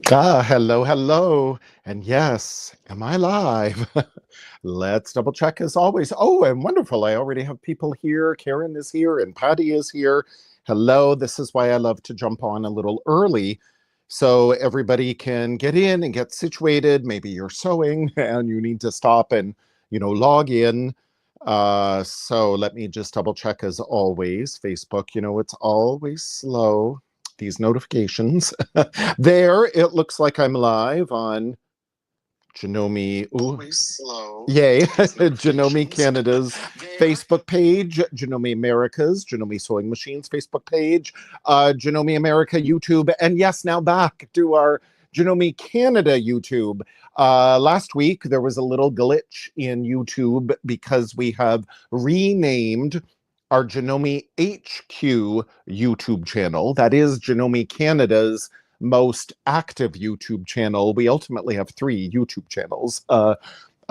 Hello, hello. And yes, am I live? Let's double check as always. Oh, and wonderful. I already have people here. Karen is here and Patty is here. Hello. This is why I love to jump on a little early so everybody can get in and get situated. Maybe you're sewing and you need to stop and, log in. So let me just double check as always. Facebook, it's always slow. These notifications. There, it looks like I'm live on Janome. Always slow. Yay. Janome Canada's Facebook page, Janome America's, Janome Sewing Machines Facebook page, Janome America YouTube, and yes, now back to our Janome Canada YouTube. Last week, there was a little glitch in YouTube because we have renamed our Janome HQ YouTube channel. That is Janome Canada's most active YouTube channel. We ultimately have 3 YouTube channels. A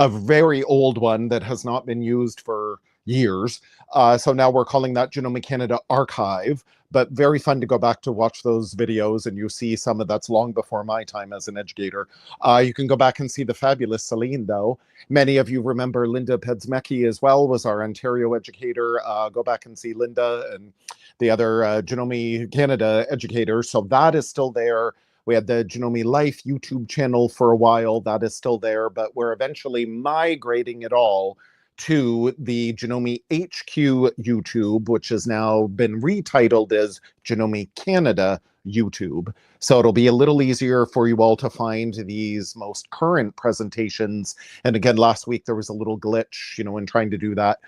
very old one that has not been used for years. So now we're calling that Janome Canada Archive, but very fun to go back to watch those videos, and you see some of that's long before my time as an educator. You can go back and see the fabulous Celine, though. Many of you remember Linda Pedzmecki as well, was our Ontario educator. Go back and see Linda and the other Janome Canada educators. So that is still there. We had the Janome Life YouTube channel for a while. That is still there, but we're eventually migrating it all to the Janome HQ YouTube, which has now been retitled as Janome Canada YouTube. So it'll be a little easier for you all to find these most current presentations. And again, last week there was a little glitch, in trying to do that.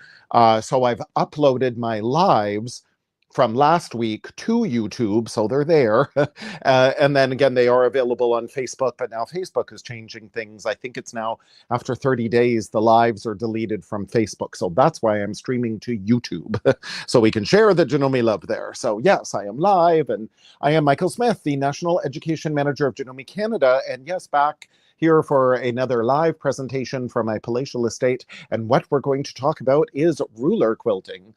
So I've uploaded my lives from last week to YouTube, so they're there. And then again, they are available on Facebook, but now Facebook is changing things. I think it's now after 30 days, the lives are deleted from Facebook. So that's why I'm streaming to YouTube, so we can share the Janome love there. So yes, I am live, and I am Michael Smith, the National Education Manager of Janome Canada, and yes, back here for another live presentation from my palatial estate. And what we're going to talk about is ruler quilting.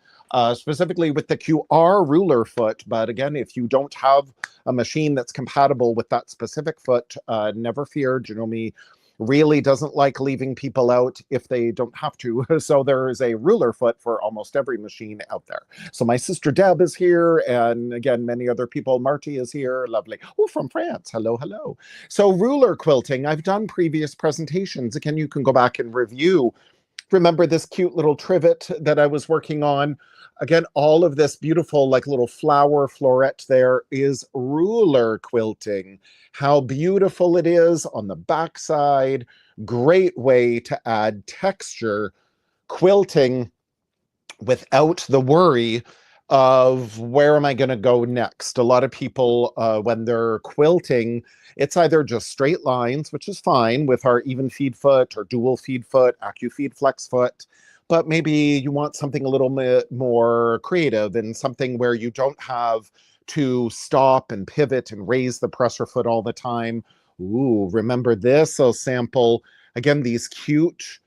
Specifically with the QR Ruler Foot. But again, if you don't have a machine that's compatible with that specific foot, never fear. Janome really doesn't like leaving people out if they don't have to. So there is a ruler foot for almost every machine out there. So my sister Deb is here, and again, many other people. Marty is here, lovely. Oh, from France. Hello, hello. So ruler quilting, I've done previous presentations. Again, you can go back and review. Remember this cute little trivet that I was working on? Again, all of this beautiful, like little flower floret there is ruler quilting. How beautiful it is on the backside. Great way to add texture. Quilting without the worry of where am I going to go next. A lot of people, when they're quilting, it's either just straight lines, which is fine with our even feed foot or dual feed foot, AccuFeed flex foot, but maybe you want something a little bit more creative and something where you don't have to stop and pivot and raise the presser foot all the time. Ooh, remember this? I'll sample, again, these cute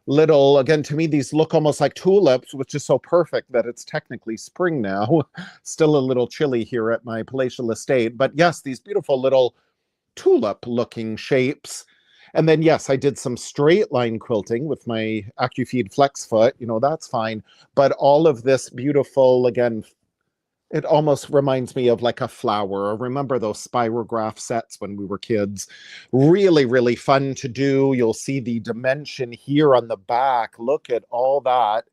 little, again, to me, these look almost like tulips, which is so perfect that it's technically spring now. Still a little chilly here at my palatial estate. But yes, these beautiful little tulip-looking shapes. And then, yes, I did some straight line quilting with my AccuFeed flex foot. That's fine. But all of this beautiful, again, it almost reminds me of like a flower. Remember those spirograph sets when we were kids? Really, really fun to do. You'll see the dimension here on the back. Look at all that.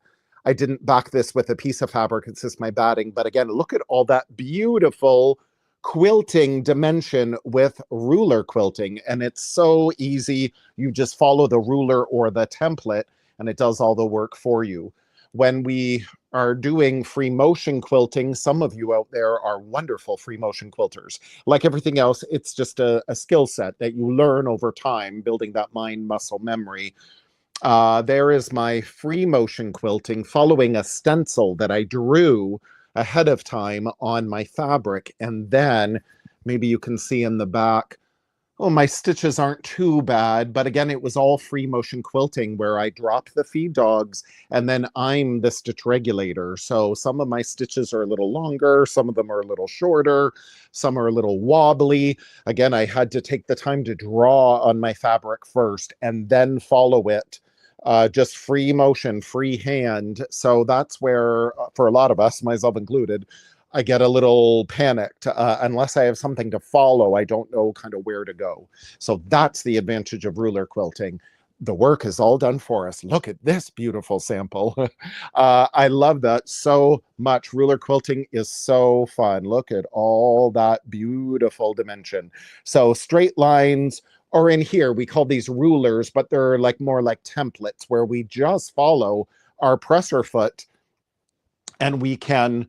I didn't back this with a piece of fabric. It's just my batting. But again, look at all that beautiful quilting dimension with ruler quilting. And it's so easy. You just follow the ruler or the template, and it does all the work for you. When we are doing free motion quilting, some of you out there are wonderful free motion quilters. Like everything else, it's just a skill set that you learn over time, building that mind muscle memory. There is my free motion quilting following a stencil that I drew ahead of time on my fabric. And then maybe you can see in the back, Oh, my stitches aren't too bad, but again, it was all free motion quilting where I drop the feed dogs and then I'm the stitch regulator. So some of my stitches are a little longer, some of them are a little shorter, some are a little wobbly. Again, I had to take the time to draw on my fabric first and then follow it. Just free motion, free hand. So that's where, for a lot of us, myself included, I get a little panicked. Unless I have something to follow, I don't know kind of where to go. So that's the advantage of ruler quilting. The work is all done for us. Look at this beautiful sample. I love that so much. Ruler quilting is so fun. Look at all that beautiful dimension. So straight lines, or in here, we call these rulers, but they're like more like templates where we just follow our presser foot and we can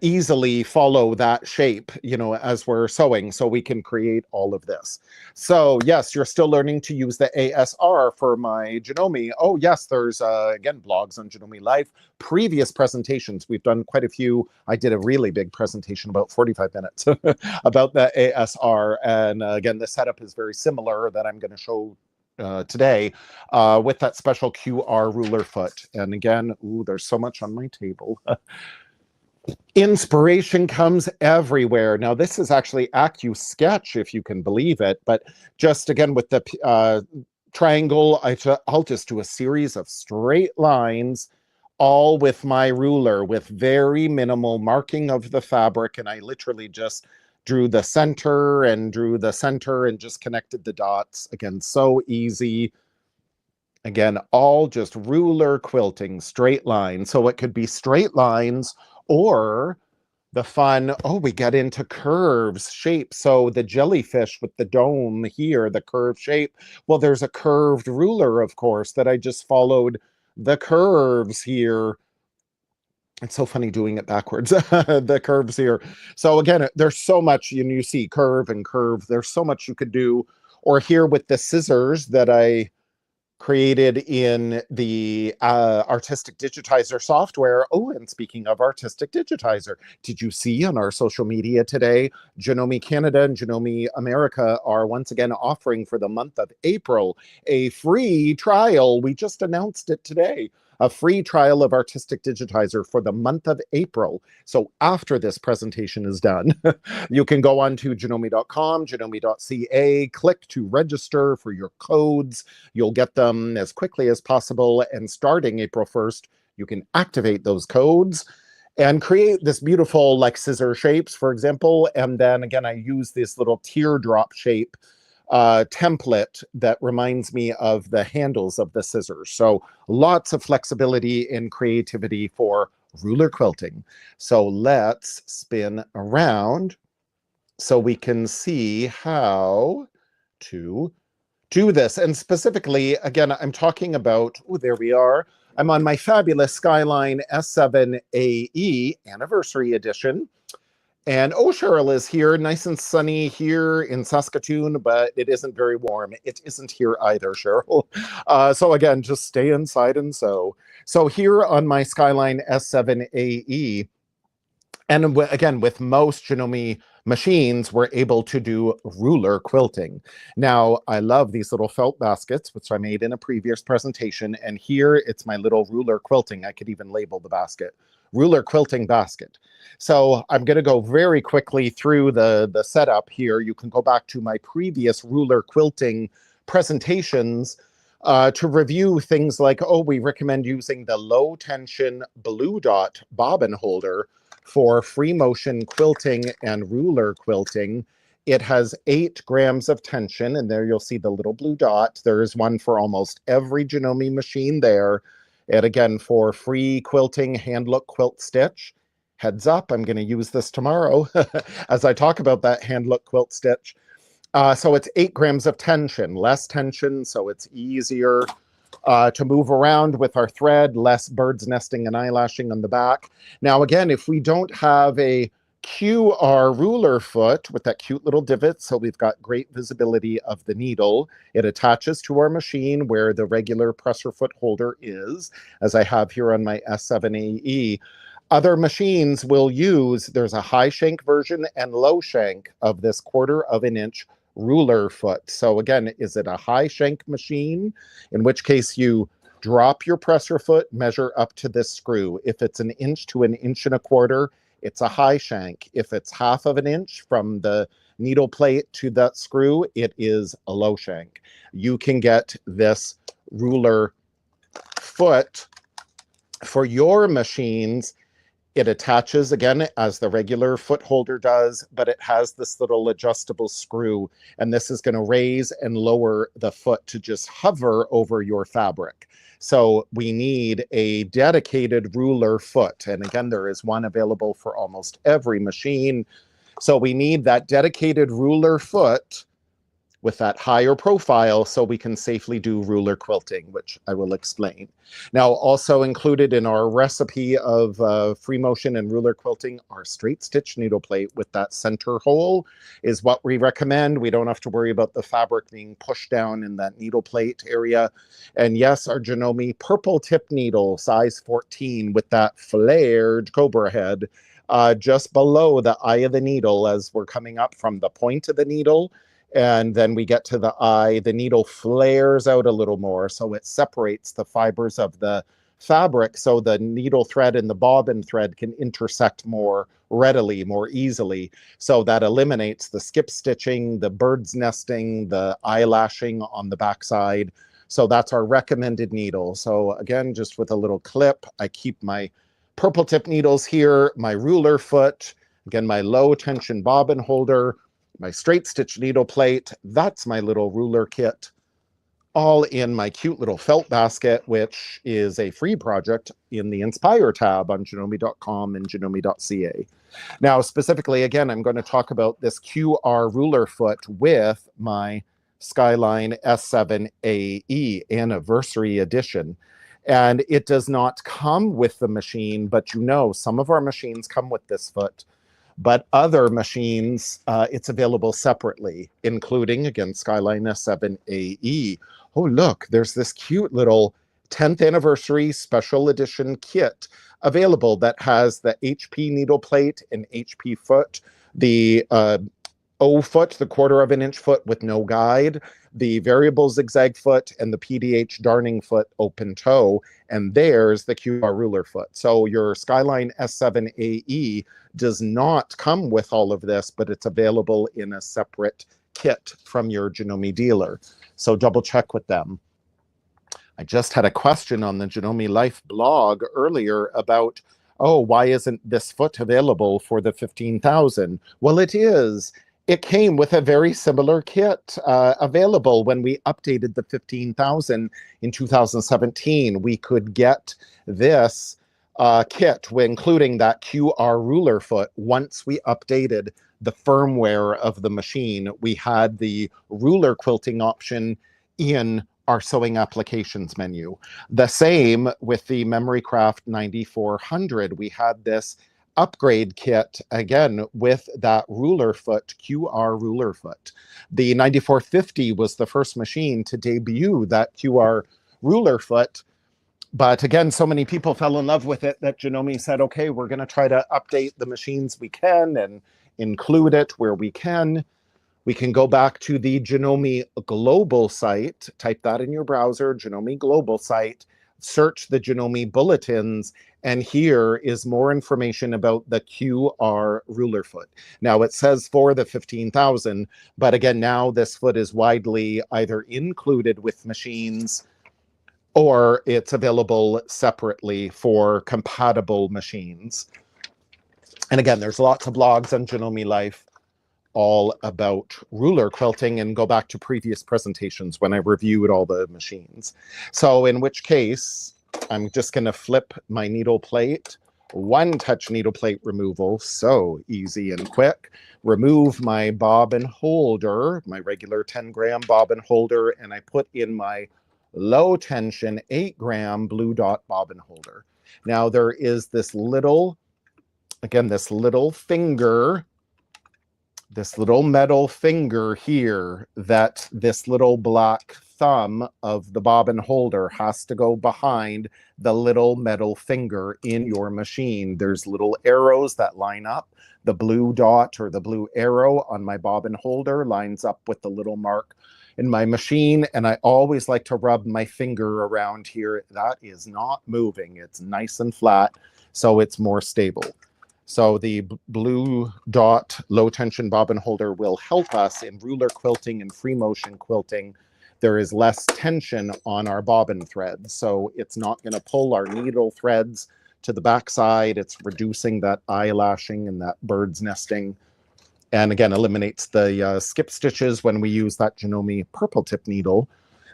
easily follow that shape, you know, as we're sewing, so we can create all of this. So yes, you're still learning to use the ASR for my Janome. Oh yes, there's again blogs on Janome Life, previous presentations. We've done quite a few. I did a really big presentation, about 45 minutes, about the ASR. And again, the setup is very similar that I'm going to show today with that special QR ruler foot. And again, ooh, there's so much on my table. Inspiration comes everywhere. Now, this is actually AccuSketch, if you can believe it, but just again with the triangle, I'll just do a series of straight lines, all with my ruler, with very minimal marking of the fabric, and I literally just drew the center and just connected the dots. Again, so easy. Again, all just ruler quilting, straight lines. So it could be straight lines or the fun, oh, we get into curves, shapes. So the jellyfish with the dome here, the curved shape. Well, there's a curved ruler, of course, that I just followed the curves here. It's so funny doing it backwards, the curves here. So again, there's so much, you see curve and curve. There's so much you could do. Or here with the scissors that I created in the Artistic Digitizer software. Oh, and speaking of Artistic Digitizer, did you see on our social media today, Janome Canada and Janome America are once again offering for the month of April a free trial. We just announced it today. A free trial of Artistic Digitizer for the month of April. So after this presentation is done, you can go on to janome.com, janome.ca, click to register for your codes. You'll get them as quickly as possible. And starting April 1st, you can activate those codes and create this beautiful like scissor shapes, for example. And then again, I use this little teardrop shape template that reminds me of the handles of the scissors. So lots of flexibility and creativity for ruler quilting. So let's spin around so we can see how to do this. And specifically, again, I'm talking about, oh, there we are. I'm on my fabulous Skyline S7AE Anniversary Edition. And oh, Cheryl is here, nice and sunny here in Saskatoon, but it isn't very warm. It isn't here either, Cheryl. So again, just stay inside and sew. So here on my Skyline S7AE, and again, with most Janome machines, we're able to do ruler quilting. Now, I love these little felt baskets, which I made in a previous presentation. And here it's my little ruler quilting. I could even label the basket, ruler quilting basket. So I'm going to go very quickly through the setup here. You can go back to my previous ruler quilting presentations to review things like, oh, we recommend using the low tension blue dot bobbin holder for free motion quilting and ruler quilting. It has 8 grams of tension, and there you'll see the little blue dot. There is one for almost every Janome machine there. And again, for free quilting hand look quilt stitch. Heads up, I'm going to use this tomorrow as I talk about that hand look quilt stitch. So it's 8 grams of tension, less tension, so it's easier to move around with our thread, less bird's nesting and eyelashing on the back. Now, again, if we don't have a QR ruler foot with that cute little divot, so we've got great visibility of the needle, it attaches to our machine where the regular presser foot holder is, as I have here on my S7AE. Other machines will use, there's a high shank version and low shank of this 1/4 of an inch Ruler Foot. So again, is it a high shank machine? In which case you drop your presser foot, measure up to this screw. If it's 1 inch to 1.25 inches, it's a high shank. If it's 1/2 of an inch from the needle plate to that screw, it is a low shank. You can get this ruler foot for your machines. It attaches again as the regular foot holder does, but it has this little adjustable screw, and this is going to raise and lower the foot to just hover over your fabric. So we need a dedicated ruler foot, and again, there is one available for almost every machine. So we need that dedicated ruler foot with that higher profile so we can safely do ruler quilting, which I will explain. Now, also included in our recipe of free motion and ruler quilting, our straight stitch needle plate with that center hole is what we recommend. We don't have to worry about the fabric being pushed down in that needle plate area. And yes, our Janome purple tip needle, size 14, with that flared cobra head just below the eye of the needle as we're coming up from the point of the needle. And then we get to the eye, the needle flares out a little more, so it separates the fibers of the fabric so the needle thread and the bobbin thread can intersect more readily, more easily. So that eliminates the skip stitching, the bird's nesting, the eyelashing on the backside. So that's our recommended needle. So again, just with a little clip, I keep my purple tip needles here, my ruler foot, again, my low tension bobbin holder, my straight stitch needle plate, that's my little ruler kit, all in my cute little felt basket, which is a free project in the Inspire tab on janome.com and janome.ca. Now, specifically, again, I'm going to talk about this QR ruler foot with my Skyline S7AE Anniversary Edition. And it does not come with the machine, but you know, some of our machines come with this foot. But other machines, it's available separately, including, again, Skyline S7AE. Oh, look, there's this cute little 10th anniversary special edition kit available that has the HP needle plate and HP foot, the O foot, the 1/4 inch foot with no guide, the variable zigzag foot, and the PDH darning foot open toe. And there's the QR ruler foot. So your Skyline S7AE does not come with all of this, but it's available in a separate kit from your Janome dealer. So double check with them. I just had a question on the Janome Life blog earlier about, oh, why isn't this foot available for the 15,000? Well, it is. It came with a very similar kit available when we updated the 15,000 in 2017. We could get this kit, including that QR ruler foot. Once we updated the firmware of the machine, we had the ruler quilting option in our sewing applications menu. The same with the Memorycraft 9400. We had this upgrade kit again with that ruler foot, QR ruler foot. The 9450 was the first machine to debut that QR ruler foot. But again, so many people fell in love with it that Janome said, okay, we're going to try to update the machines we can and include it where we can. We can go back to the Janome global site, type that in your browser, Janome global site, search the Janome bulletins, and here is more information about the QR ruler foot. Now it says for the 15,000, but again, now this foot is widely either included with machines or it's available separately for compatible machines. And again, there's lots of blogs on Janome Life all about ruler quilting, and go back to previous presentations when I reviewed all the machines. So in which case, I'm just going to flip my needle plate, one touch needle plate removal, so easy and quick. Remove my bobbin holder, my regular 10-gram bobbin holder, and I put in my low tension 8-gram blue dot bobbin holder. Now there is this little, again, this little finger this little metal finger here, that this little black thumb of the bobbin holder has to go behind the little metal finger in your machine. There's little arrows that line up. The blue dot or the blue arrow on my bobbin holder lines up with the little mark in my machine, and I always like to rub my finger around here. That is not moving. It's nice and flat, so it's more stable. So the blue dot low tension bobbin holder will help us in ruler quilting and free motion quilting. There is less tension on our bobbin threads, so it's not going to pull our needle threads to the backside. It's reducing that eyelashing and that bird's nesting. And again, eliminates the skip stitches when we use that Janome purple tip needle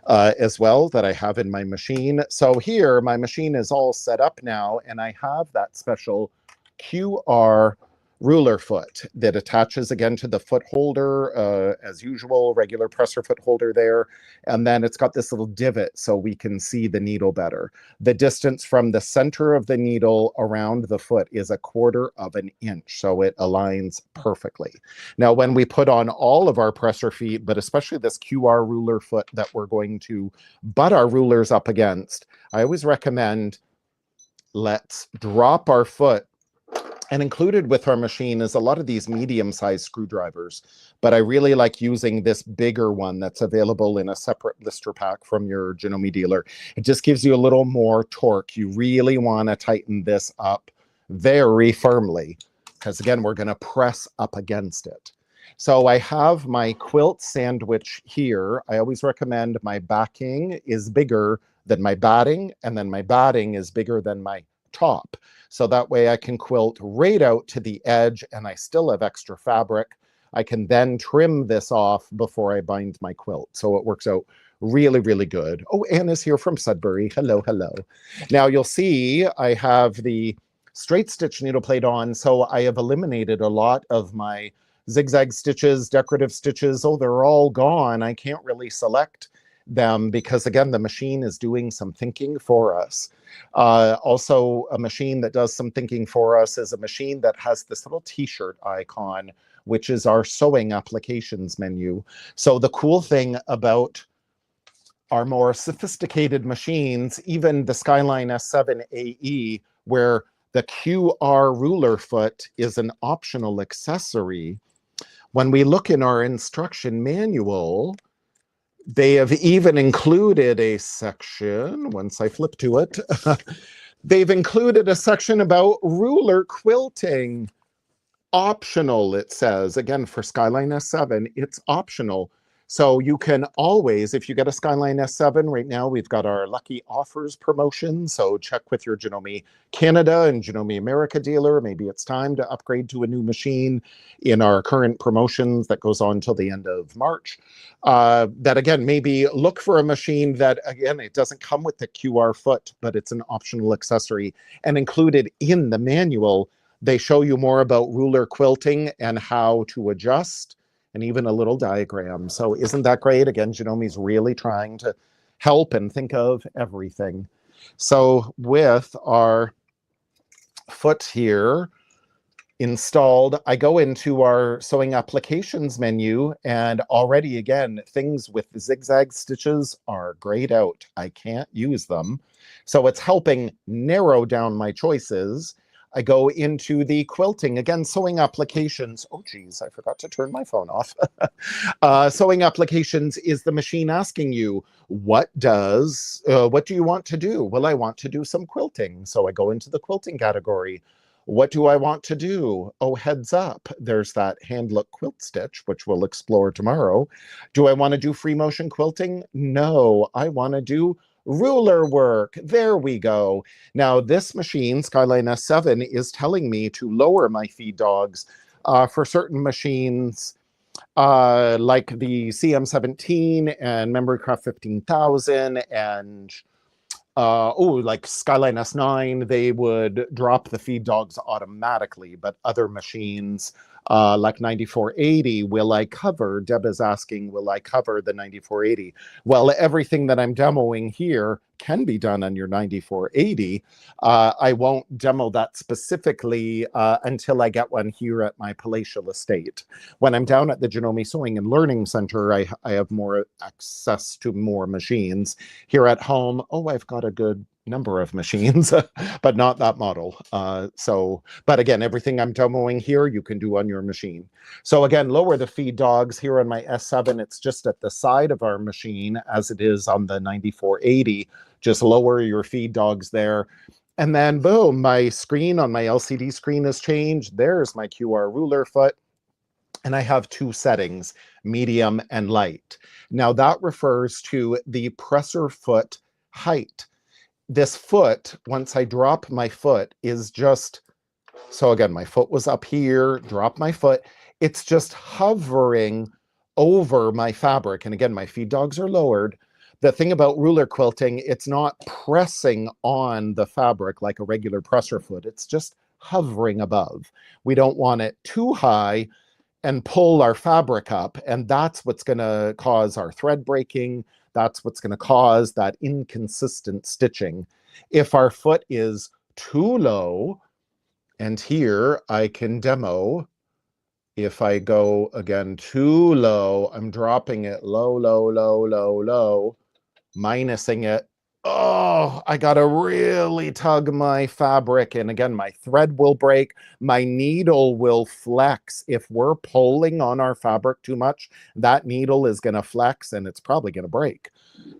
as well that I have in my machine. So here, my machine is all set up now, and I have that special QR ruler foot that attaches again to the foot holder, as usual, regular presser foot holder there. And then it's got this little divot so we can see the needle better. The distance from the center of the needle around the foot is 1/4 of an inch, so it aligns perfectly. Now, when we put on all of our presser feet, but especially this QR ruler foot that we're going to butt our rulers up against, I always recommend let's drop our foot. And included with our machine is a lot of these medium-sized screwdrivers, but I really like using this bigger one that's available in a separate blister pack from your Janome dealer. It just gives you a little more torque. You really want to tighten this up very firmly, because again, we're going to press up against it. So I have my quilt sandwich here. I always recommend my backing is bigger than my batting, and then my batting is bigger than my top. So that way I can quilt right out to the edge and I still have extra fabric. I can then trim this off before I bind my quilt. So it works out really, really good. Oh, Anna's here from Sudbury. Hello, hello. Now you'll see I have the straight stitch needle plate on. So I have eliminated a lot of my zigzag stitches, decorative stitches. Oh, they're all gone. I can't really select them because again, the machine is doing some thinking for us. Also, a machine that does some thinking for us is a machine that has this little t-shirt icon, which is our sewing applications menu. So the cool thing about our more sophisticated machines, even the Skyline S7 AE, where the QR ruler foot is an optional accessory, when we look in our instruction manual, they have even included a section, once I flip to it, they've included a section about ruler quilting. Optional, it says. Again, for Skyline S7, it's optional. So you can always, if you get a Skyline S7, right now we've got our Lucky Offers promotion. So check with your Janome Canada and Janome America dealer. Maybe it's time to upgrade to a new machine in our current promotions that goes on till the end of March. That again, maybe look for a machine that, again, it doesn't come with the QR foot, but it's an optional accessory. And included in the manual, they show you more about ruler quilting and how to adjust, and even a little diagram. So isn't that great? Again, Janome's really trying to help and think of everything. So with our foot here installed, I go into our sewing applications menu, and already, again, things with zigzag stitches are grayed out. I can't use them. So it's helping narrow down my choices. I go into the quilting, again, sewing applications. Oh, geez, I forgot to turn my phone off. Sewing applications is the machine asking you, what do you want to do? Well, I want to do some quilting. So I go into the quilting category. What do I want to do? Oh, heads up, there's that hand look quilt stitch, which we'll explore tomorrow. Do I want to do free motion quilting? No, I want to do ruler work. There we go. Now this machine, Skyline S7, is telling me to lower my feed dogs for certain machines like the CM17 and MemoryCraft 15,000 and like Skyline S9, they would drop the feed dogs automatically, but other machines like 9480, will I cover? Deb is asking, will I cover the 9480? Well, everything that I'm demoing here can be done on your 9480. I won't demo that specifically until I get one here at my palatial estate. When I'm down at the Janome Sewing and Learning Center, I have more access to more machines. Here at home, oh, I've got a good number of machines, but not that model. But again, everything I'm demoing here, you can do on your machine. So again, lower the feed dogs. Here on my S7, it's just at the side of our machine as it is on the 9480. Just lower your feed dogs there. And then boom, my screen on my LCD screen has changed. There's my QR ruler foot. And I have two settings, medium and light. Now that refers to the presser foot height. This foot, once I drop my foot, is just, so again, my foot was up here, drop my foot, it's just hovering over my fabric. And again, my feed dogs are lowered. The thing about ruler quilting, it's not pressing on the fabric like a regular presser foot. It's just hovering above. We don't want it too high and pull our fabric up. And that's what's going to cause our thread breaking. That's what's going to cause that inconsistent stitching. If our foot is too low, and here I can demo, if I go again too low, I'm dropping it low, low, low, low, low, minusing it. Oh, I got to really tug my fabric. And again, my thread will break. My needle will flex. If we're pulling on our fabric too much, that needle is going to flex and it's probably going to break.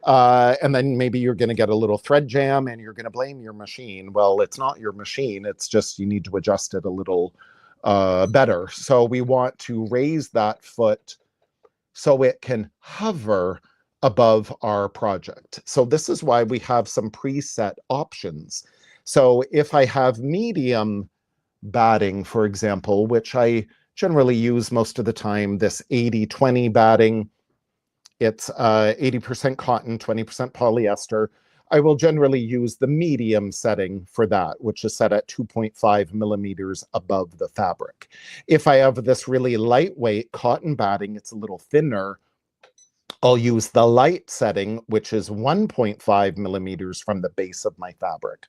And then maybe you're going to get a little thread jam and you're going to blame your machine. Well, it's not your machine. It's just you need to adjust it a little better. So we want to raise that foot so it can hover above our project. So this is why we have some preset options. So if I have medium batting, for example, which I generally use most of the time, this 80-20 batting, it's 80% cotton, 20% polyester. I will generally use the medium setting for that, which is set at 2.5 millimeters above the fabric. If I have this really lightweight cotton batting, it's a little thinner, I'll use the light setting, which is 1.5 millimeters from the base of my fabric.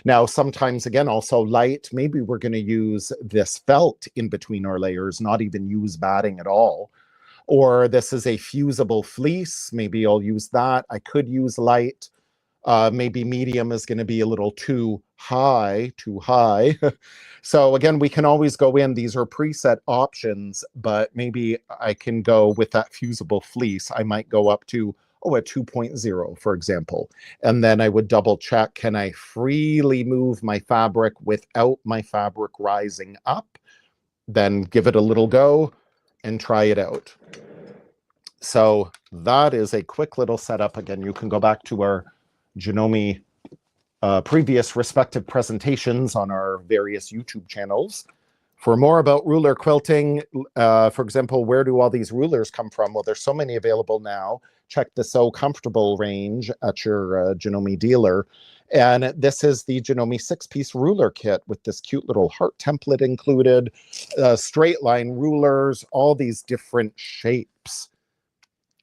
Now, sometimes, again, also light, maybe we're going to use this felt in between our layers, not even use batting at all. Or this is a fusible fleece, maybe I'll use that. I could use light. Maybe medium is going to be a little too high. So again, we can always go in. These are preset options, but maybe I can go with that fusible fleece. I might go up to, a 2.0, for example. And then I would double check, can I freely move my fabric without my fabric rising up? Then give it a little go and try it out. So that is a quick little setup. Again, you can go back to our Janome previous respective presentations on our various YouTube channels. For more about ruler quilting, for example, where do all these rulers come from? Well, there's so many available now. Check the So Comfortable range at your Janome dealer. And this is the Janome 6-piece ruler kit with this cute little heart template included, straight line rulers, all these different shapes.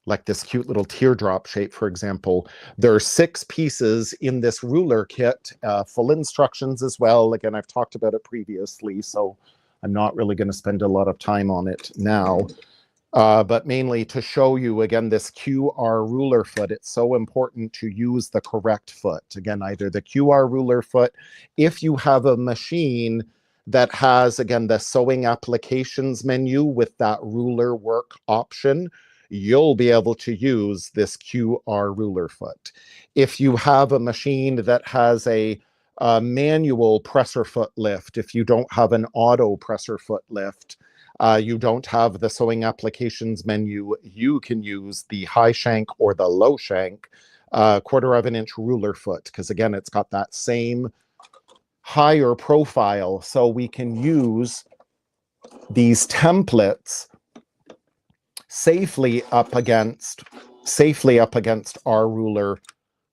Like this cute little teardrop shape, for example. There are 6 pieces in this ruler kit, full instructions as well. Again, I've talked about it previously, so I'm not really going to spend a lot of time on it now. But mainly to show you, again, this QR ruler foot. It's so important to use the correct foot. Again, either the QR ruler foot, if you have a machine that has, again, the sewing applications menu with that ruler work option, you'll be able to use this QR ruler foot. If you have a machine that has a manual presser foot lift, if you don't have an auto presser foot lift, you don't have the sewing applications menu, you can use the high shank or the low shank 1/4 inch ruler foot, because again, it's got that same higher profile, so we can use these templates safely up against our ruler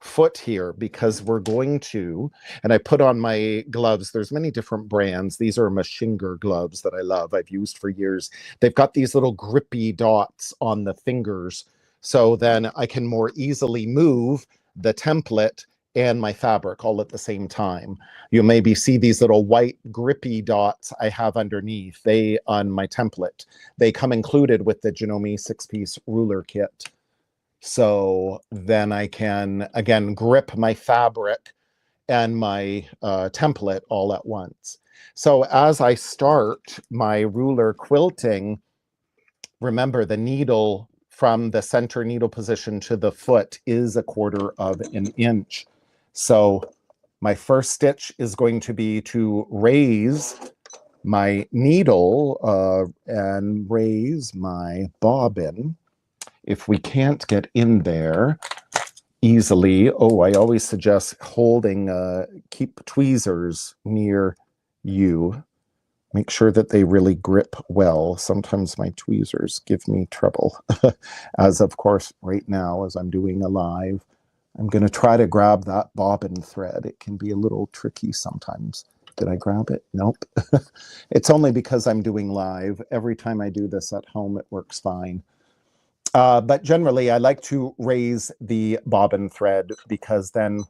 foot here because we're going to, and I put on my gloves. There's many different brands. These are Machinger gloves that I love. I've used for years. They've got these little grippy dots on the fingers, so then I can more easily move the template and my fabric all at the same time. You maybe see these little white grippy dots I have underneath. They on my template. They come included with the Janome 6-piece ruler kit. So then I can, again, grip my fabric and my template all at once. So as I start my ruler quilting, remember the needle from the center needle position to the foot is 1/4 of an inch. So my first stitch is going to be to raise my needle and raise my bobbin. If we can't get in there easily, I always suggest holding, keep tweezers near you. Make sure that they really grip well. Sometimes my tweezers give me trouble. As of course, right now, as I'm doing a live, I'm going to try to grab that bobbin thread. It can be a little tricky sometimes. Did I grab it? Nope. It's only because I'm doing live. Every time I do this at home, it works fine. But generally, I like to raise the bobbin thread because then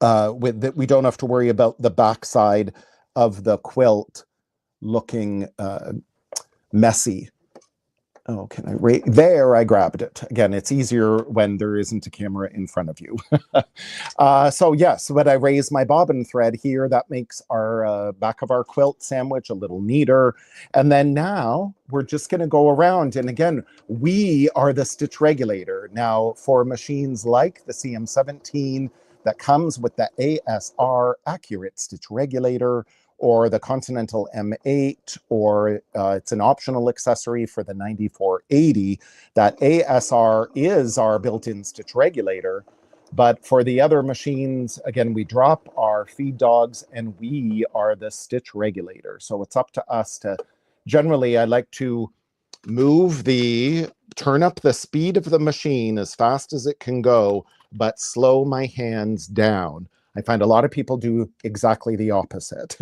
we don't have to worry about the backside of the quilt looking messy. Oh, can I rate? There, I grabbed it. Again, it's easier when there isn't a camera in front of you. So yes, when I raise my bobbin thread here, that makes our back of our quilt sandwich a little neater. And then now we're just going to go around. And again, we are the stitch regulator. Now, for machines like the CM17 that comes with the ASR Accurate Stitch Regulator, or the Continental M8, or it's an optional accessory for the 9480. That ASR is our built-in stitch regulator. But for the other machines, again, we drop our feed dogs and we are the stitch regulator. So it's up to us to, generally, I like to turn up the speed of the machine as fast as it can go, but slow my hands down. I find a lot of people do exactly the opposite.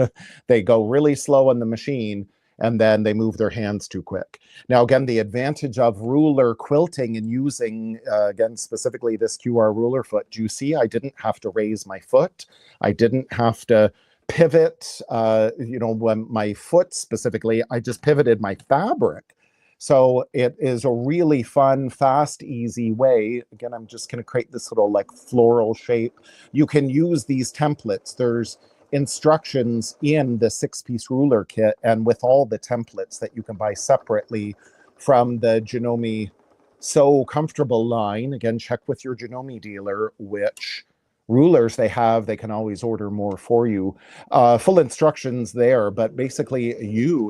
They go really slow on the machine and then they move their hands too quick. Now, again, the advantage of ruler quilting and using, again, specifically this QR ruler foot, do you see I didn't have to raise my foot? I didn't have to pivot, when my foot specifically, I just pivoted my fabric. So it is a really fun, fast, easy way. Again, I'm just going to create this little like floral shape. You can use these templates. There's instructions in the 6-piece ruler kit and with all the templates that you can buy separately from the Janome So Comfortable line. Again, check with your Janome dealer which rulers they have. They can always order more for you. Full instructions there, but basically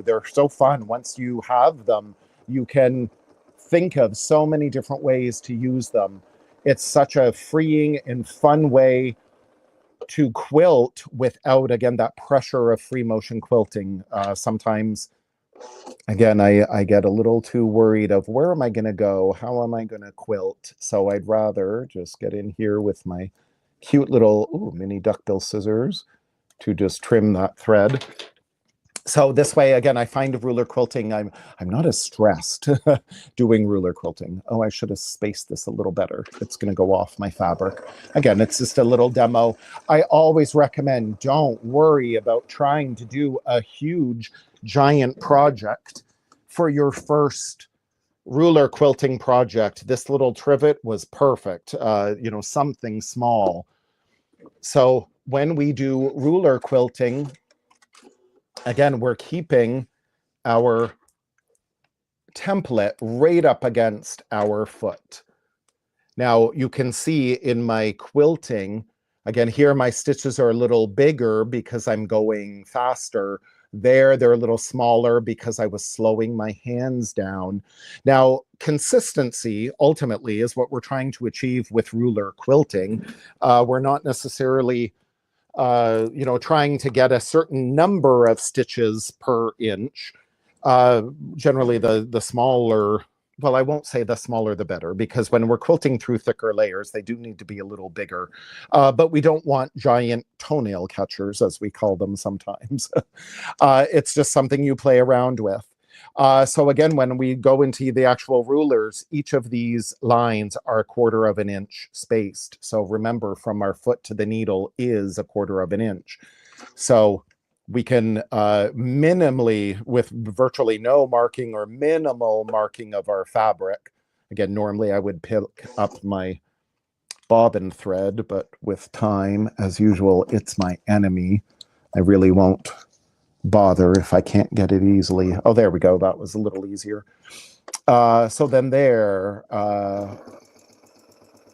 they're so fun. Once you have them, you can think of so many different ways to use them. It's such a freeing and fun way to quilt without, again, that pressure of free motion quilting. Sometimes, again, I get a little too worried of where am I going to go? How am I going to quilt? So I'd rather just get in here with my cute little mini duckbill scissors to just trim that thread. So this way, again, I find ruler quilting, I'm not as stressed doing ruler quilting. Oh, I should have spaced this a little better. It's going to go off my fabric. Again, it's just a little demo. I always recommend don't worry about trying to do a huge, giant project for your first ruler quilting project. This little trivet was perfect, something small. So when we do ruler quilting, again, we're keeping our template right up against our foot. Now, you can see in my quilting, again, here my stitches are a little bigger because I'm going faster. There, they're a little smaller because I was slowing my hands down. Now, consistency, ultimately, is what we're trying to achieve with ruler quilting. We're not necessarily trying to get a certain number of stitches per inch. Generally, the smaller well, I won't say the smaller the better, because when we're quilting through thicker layers, they do need to be a little bigger. But we don't want giant toenail catchers, as we call them sometimes. It's just something you play around with. So again, when we go into the actual rulers, each of these lines are 1/4 of an inch spaced. So remember, from our foot to the needle is 1/4 of an inch. So we can minimally, with virtually no marking or minimal marking of our fabric. Again, normally I would pick up my bobbin thread, but with time, as usual, it's my enemy. I really won't bother if I can't get it easily. Oh, there we go. That was a little easier. So then there,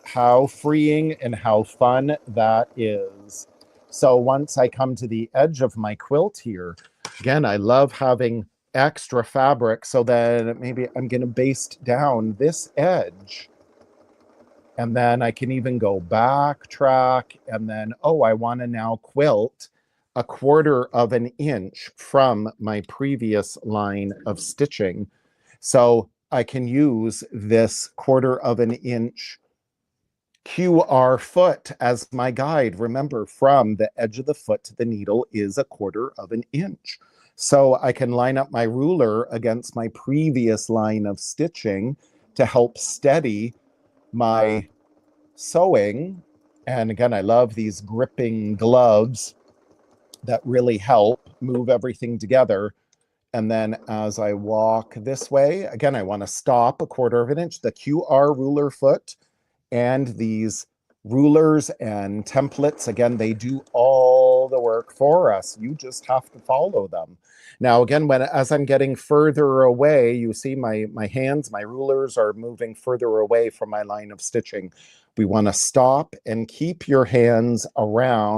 how freeing and how fun that is. So once I come to the edge of my quilt here, again, I love having extra fabric, so then maybe I'm going to baste down this edge. And then I can even go backtrack, and then, oh, I want to now quilt 1/4 of an inch from my previous line of stitching. So I can use this 1/4 of an inch QR foot as my guide. Remember, from the edge of the foot to the needle is 1/4 of an inch. So I can line up my ruler against my previous line of stitching to help steady my sewing. And again, I love these gripping gloves that really help move everything together. And then as I walk this way, again, I want to stop 1/4 of an inch. The QR ruler foot and these rulers and templates, again, they do all the work for us. You just have to follow them. Now, again, as I'm getting further away, you see my hands, my rulers are moving further away from my line of stitching. We want to stop and keep your hands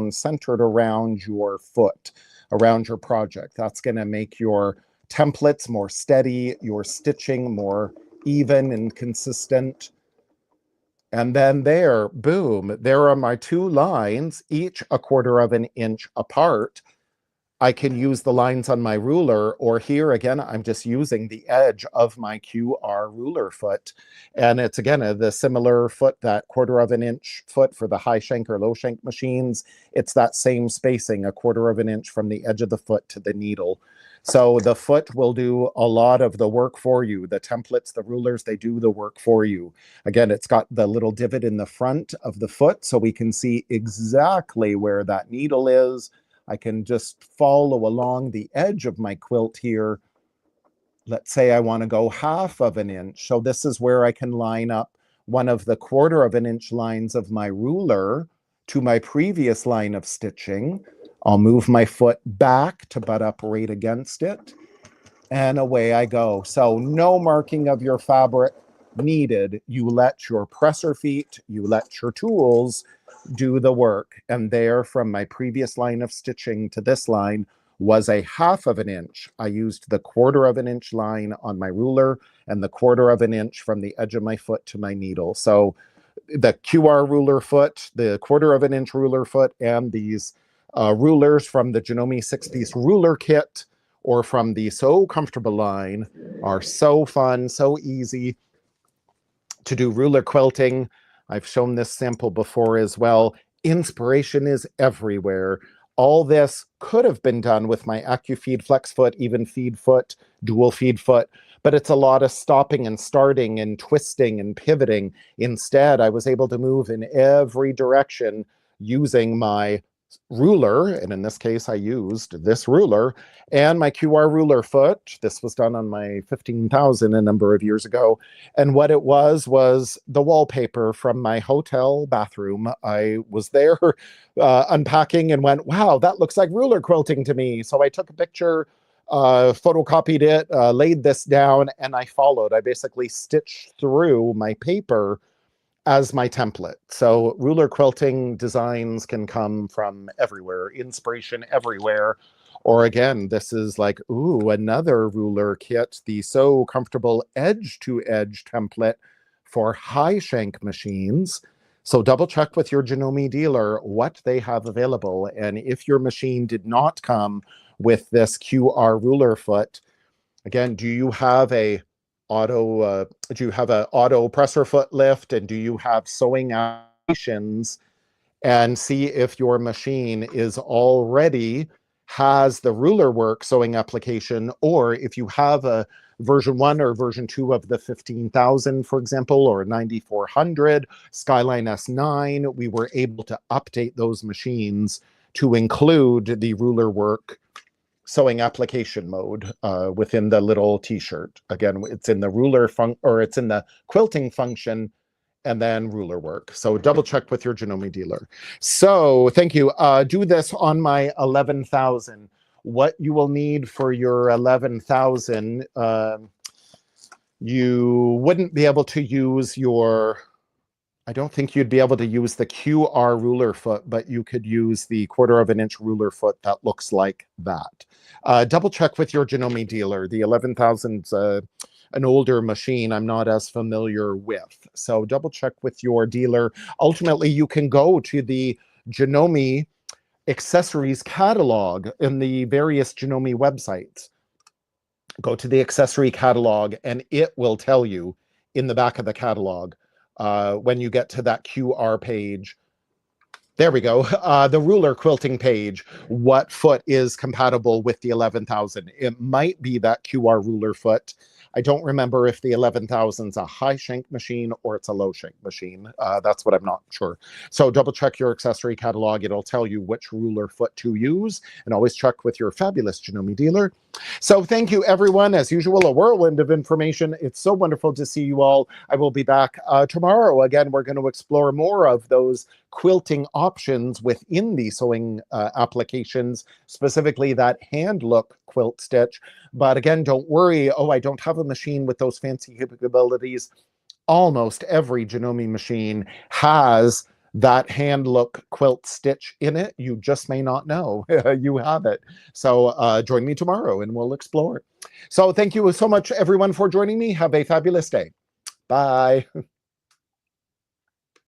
centered around your foot, around your project. That's going to make your templates more steady, your stitching more even and consistent. And then there, boom, there are my 2 lines, each 1/4 of an inch apart. I can use the lines on my ruler, or here again, I'm just using the edge of my QR ruler foot. And it's again, the similar foot, that 1/4 of an inch foot for the high shank or low shank machines. It's that same spacing, 1/4 of an inch from the edge of the foot to the needle. So the foot will do a lot of the work for you. The templates, the rulers, they do the work for you. Again, it's got the little divot in the front of the foot, so we can see exactly where that needle is. I can just follow along the edge of my quilt here. Let's say I want to go 1/2 of an inch. So this is where I can line up one of the 1/4 of an inch lines of my ruler to my previous line of stitching. I'll move my foot back to butt up right against it, and away I go. So no marking of your fabric needed. You let your presser feet, you let your tools do the work. And there, from my previous line of stitching to this line was 1/2 of an inch. I used the 1/4 of an inch line on my ruler and the 1/4 of an inch from the edge of my foot to my needle. So the QR ruler foot, the 1/4 of an inch ruler foot, and these rulers from the Janome 6-piece ruler kit or from the So Comfortable line are so fun, so easy to do ruler quilting. I've shown this sample before as well. Inspiration is everywhere. All this could have been done with my AccuFeed Flex Foot, even feed foot, dual feed foot, but it's a lot of stopping and starting and twisting and pivoting. Instead, I was able to move in every direction using my ruler, and in this case I used this ruler, and my QR ruler foot. This was done on my 15,000 a number of years ago, and what it was the wallpaper from my hotel bathroom. I was there unpacking and went, wow, that looks like ruler quilting to me. So I took a picture, photocopied it, laid this down, and I followed. I basically stitched through my paper as my template. So ruler quilting designs can come from everywhere, inspiration everywhere. Or again, this is like, ooh, another ruler kit, the So Comfortable edge to edge template for high shank machines. So double check with your Janome dealer what they have available. And if your machine did not come with this QR ruler foot, again, do you have a auto, do you have an auto presser foot lift, and do you have sewing applications, and see if your machine is already has the ruler work sewing application, or if you have a version 1 or version 2 of the 15,000, for example, or 9400, Skyline S9, we were able to update those machines to include the ruler work sewing application mode within the little t-shirt. Again, it's in the ruler it's in the quilting function, and then ruler work. So double check with your Janome dealer. So thank you. Do this on my 11,000. What you will need for your 11,000, you wouldn't be able to use your, I don't think you'd be able to use the QR ruler foot, but you could use the 1/4 of an inch ruler foot that looks like that. Double check with your Janome dealer. The 11,000's an older machine I'm not as familiar with. So double check with your dealer. Ultimately, you can go to the Janome accessories catalog in the various Janome websites. Go to the accessory catalog, and it will tell you in the back of the catalog when you get to that QR page. There we go. The ruler quilting page, what foot is compatible with the 11,000? It might be that QR ruler foot. I don't remember if the 11,000's a high shank machine or it's a low shank machine. That's what I'm not sure. So double check your accessory catalog. It'll tell you which ruler foot to use, and always check with your fabulous Janome dealer. So thank you, everyone. As usual, a whirlwind of information. It's so wonderful to see you all. I will be back tomorrow. Again, we're going to explore more of those quilting options within the sewing applications, specifically that hand look quilt stitch. But again, don't worry, oh, I don't have a machine with those fancy capabilities. Almost every Janome machine has that hand look quilt stitch in it. You just may not know you have it. So join me tomorrow and we'll explore. So thank you so much, everyone, for joining me. Have a fabulous day. Bye.